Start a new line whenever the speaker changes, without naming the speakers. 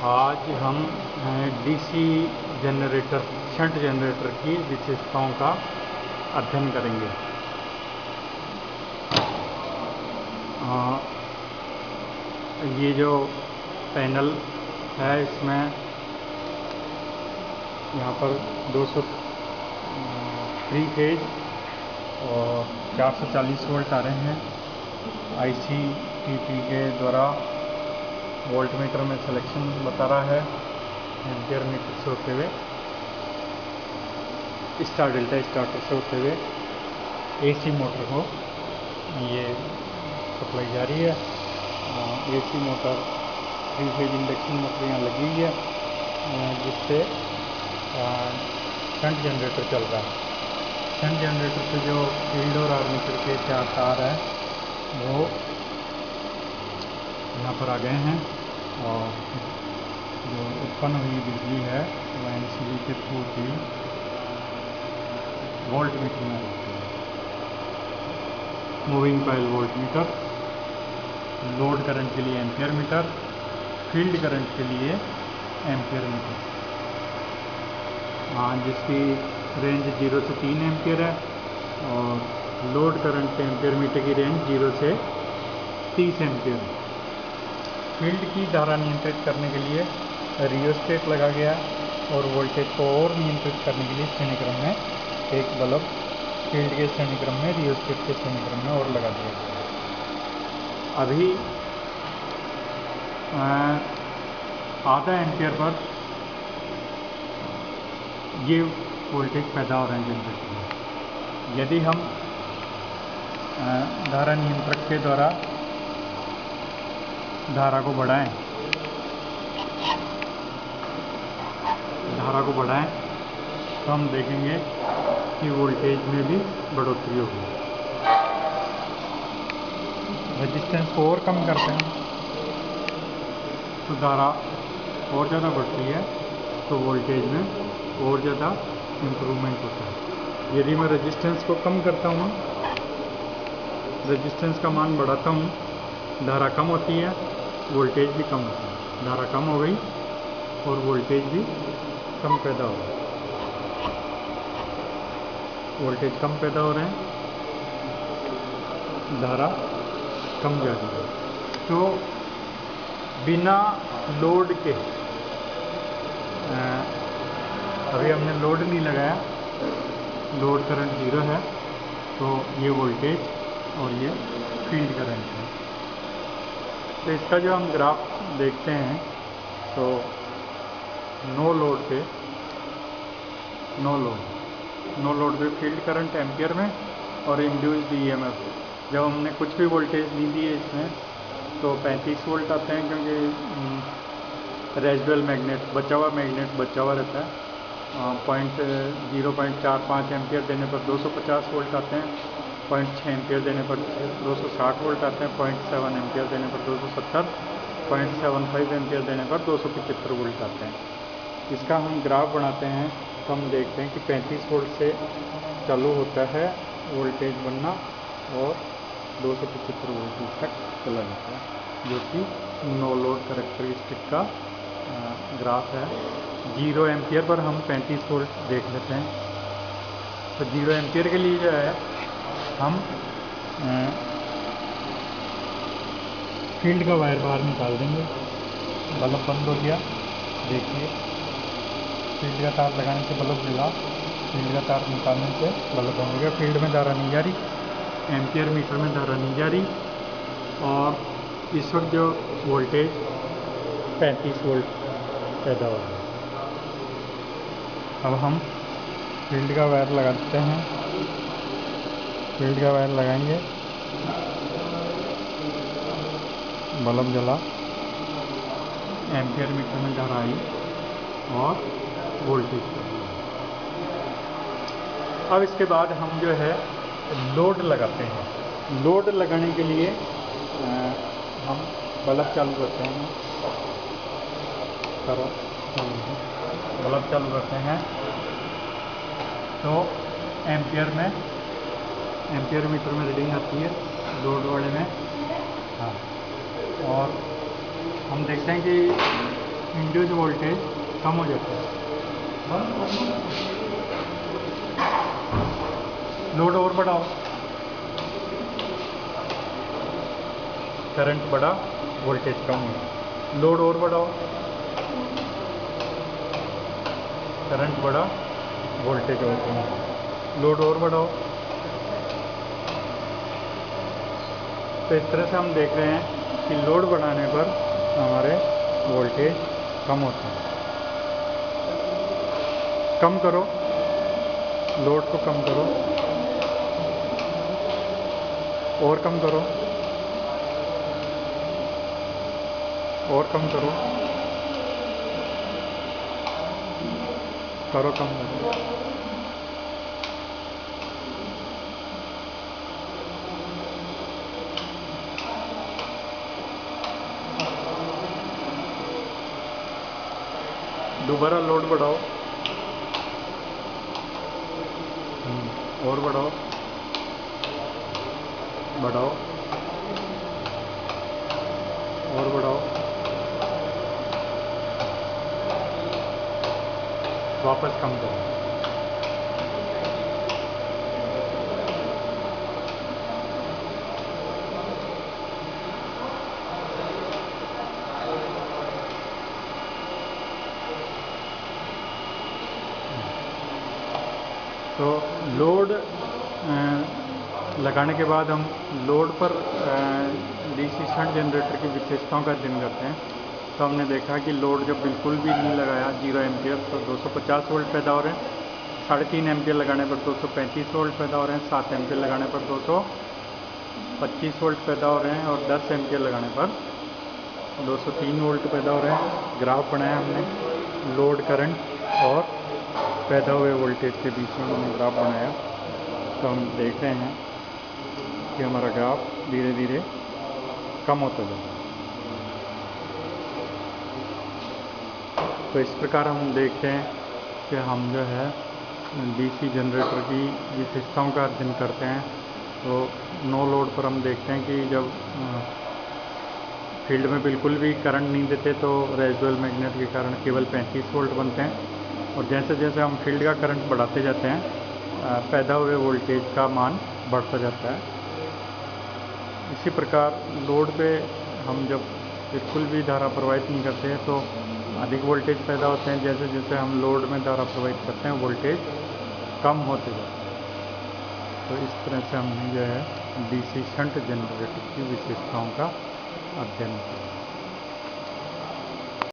आज हम DC generator, shunt generator की विशेषताओं का अध्ययन करेंगे। ये जो पैनल है इसमें यहाँ पर 200 3 फेज और 440 वोल्ट आ रहे हैं। ICTP के द्वारा वोल्ट मीटर में सिलेक्शन बता रहा है, एम्पियर मीटर से होते हुए स्टार डेल्टा स्टार्टर से होते हुए AC मोटर को ये सप्लाई जारी है। AC motor 3 phase induction motor यहाँ लगी हुई है, जिससे शंट जनरेटर चल रहा है। शंट जनरेटर से जो फील्ड और आर्मेचर के 4 तार है वो यहाँ पर आ गए हैं और जो उत्पन्न हुई बिजली है वह MCB के थ्रू ही वोल्ट मीटर में होती है। Moving coil volt meter, load current के लिए एम्पियर मीटर, फील्ड करंट के लिए एम्पियर मीटर, जिसकी रेंज 0 से 3 एम्पियर है और लोड करंट के एम्पियर मीटर की रेंज 0 से 30 एम्पियर है। फील्ड की धारा नियंत्रित करने के लिए रियोस्टेट लगा गया और वोल्टेज को और नियंत्रित करने के लिए श्रेणी क्रम में एक बल्ब फील्ड के श्रेणी क्रम में, रियोस्टेट के श्रेणी क्रम में और लगा दिया गया। अभी आधा एम्पियर पर ये वोल्टेज पैदा हो रहे हैं जनरेटर में। यदि हम धारा नियंत्रक के द्वारा धारा को बढ़ाएं तो हम देखेंगे कि वोल्टेज में भी बढ़ोतरी होगी। रेजिस्टेंस को और कम करते हैं तो धारा और ज़्यादा बढ़ती है, तो वोल्टेज में और ज़्यादा इम्प्रूवमेंट होता है। यदि मैं रेजिस्टेंस को कम करता हूँ, रेजिस्टेंस का मान बढ़ाता हूँ, धारा कम होती है, वोल्टेज भी कम होता है। धारा कम हो गई और वोल्टेज भी कम पैदा हो रहा है। वोल्टेज कम पैदा हो रहे हैं, धारा कम जा रही है। तो बिना लोड के, अभी हमने लोड नहीं लगाया, लोड करंट 0 है, तो ये वोल्टेज और ये फील्ड करंट है। तो इसका जो हम ग्राफ देखते हैं तो नो लोड पे फील्ड करंट एम्पियर में और इंड्यूस्ड EMF, जब हमने कुछ भी वोल्टेज नहीं दी है इसमें तो 35 वोल्ट आते हैं, क्योंकि रेजिडुअल मैग्नेट बचा हुआ रहता है। 0.45 एम्पियर देने पर 250 वोल्ट आते हैं, 0.6 एम्पियर देने पर 260 वोल्ट आते हैं, 0.7 एम्पियर देने पर 270, 0.75 एम्पियर देने पर 275 वोल्ट आते हैं। इसका हम ग्राफ बनाते हैं तो हम देखते हैं कि 35 वोल्ट से चालू होता है वोल्टेज बनना और 275 वोल्ट तक चला जाता है, जो कि नो लोड कैरेक्टरिस्टिक का ग्राफ है। 0 एम्पियर पर हम 35 वोल्ट देख लेते हैं। तो 0 एम्पियर के लिए जो है हम फील्ड का वायर बाहर निकाल देंगे। बल्ब बंद हो गया, देखिए फील्ड का तार लगाने से बल्ब जला, फील्ड का तार निकालने से बल्ब बंद हो गया। फील्ड में धारा नहीं जा रही, एम्पियर मीटर में धारा नहीं जा रही और इस वक्त जो वोल्टेज 35 वोल्ट पैदा हो रहा है। अब हम फील्ड का वायर लगाते हैं, फील्ड का वायर लगाएंगे, बल्ब जला, एम्पियर मीटर में धारा आई और वोल्टेज का। अब इसके बाद हम जो है लोड लगाते हैं। लोड लगाने के लिए हम बल्ब चालू करते हैं, बल्ब चालू करते हैं तो एम्पियर मीटर में रीडिंग आती है लोड वाले में। हाँ, और हम देखते हैं कि इंड्यूस वोल्टेज कम हो जाता है। लोड और बढ़ाओ, करंट बढ़ा, वोल्टेज कम हुआ। लोड और बढ़ाओ, करंट बढ़ा, वोल्टेज और कम हुआ। लोड और बढ़ाओ। तो इस तरह से हम देख रहे हैं कि लोड बढ़ाने पर हमारे वोल्टेज कम होता है। कम करो, लोड को कम करो, और कम करो, और कम करो, करो कम करो। दोबारा लोड बढ़ाओ, और बढ़ाओ, बढ़ाओ, और बढ़ाओ, वापस कम करो। तो लोड लगाने के बाद हम लोड पर डीसी शंट जनरेटर की विशेषताओं का अध्ययन करते हैं। तो हमने देखा कि लोड जब बिल्कुल भी नहीं लगाया 0 एम्पियर तो 250 वोल्ट पैदा हो रहे हैं, 3.5 एम्पियर लगाने पर 235 वोल्ट पैदा हो रहे हैं, 7 एम्पियर लगाने पर 225 वोल्ट पैदा हो रहे हैं और 10 एम्पियर लगाने पर 203 वोल्ट पैदा हो रहे हैं। ग्राफ बनाया हमने लोड करंट और पैदा हुए वोल्टेज के बीच में हमने ग्राफ बनाया। तो हम देख रहे हैं कि हमारा ग्राफ धीरे धीरे कम होता जा रहा है। तो इस प्रकार हम देखते हैं कि हम जो है डीसी जनरेटर की विशेषताओं का अध्ययन करते हैं। तो नो लोड पर हम देखते हैं कि जब फील्ड में बिल्कुल भी करंट नहीं देते तो रेजिडुअल मैग्नेट के कारण केवल 35 वोल्ट बनते हैं, और जैसे जैसे हम फील्ड का करंट बढ़ाते जाते हैं पैदा हुए वोल्टेज का मान बढ़ता जाता है। इसी प्रकार लोड पे हम जब बिल्कुल भी धारा प्रवाहित नहीं करते हैं तो अधिक वोल्टेज पैदा होते हैं, जैसे जैसे हम लोड में धारा प्रवाहित करते हैं वोल्टेज कम होते जाते हैं। तो इस तरह से हमने जो है डीसी शंट जनरेटर की विशेषताओं का अध्ययन किया।